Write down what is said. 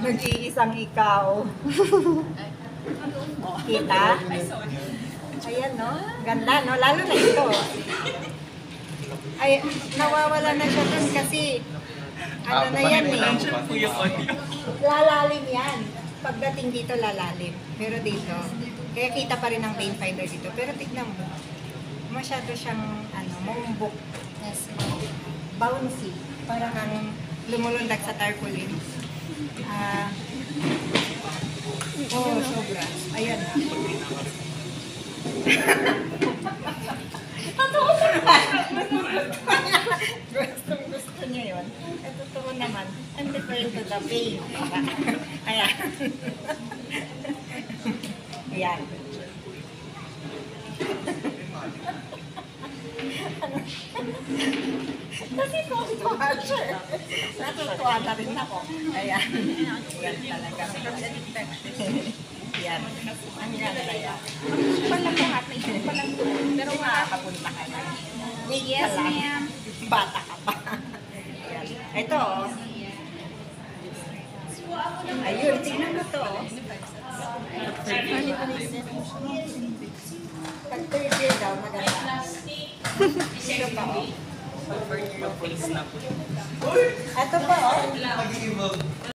Nag-iisang ikaw. Kita? Ayan, no? Ganda, no? Lalo na ito. Ay, nawawala na siya dun kasi ano na yan eh. Lalalim yan. Pagdating dito, lalalim. Pero dito, kaya kita pa rin ang paint finder dito. Pero tignan mo, masyado siyang, maumbok. Bouncy. Parang kang lumulundag sa tarpaulin. Sobra. Ayan na. Totoo naman. Gusto niya yun. Totoo naman. I'm referring to the pain. Ayan. Ayan. Kasi tuwa siya. Natutuwa na rin ako. Ayan. Ayan talaga. Ayan. Ang ganda. Palang lahat na ito. Pero makakapunta ka na. Yes, ma'am. Bata ka pa. Ayan. Ito. Ayun, tingnan mo to. Pag third year daw, maganda. Ito pa, oh. Ito pa, oh.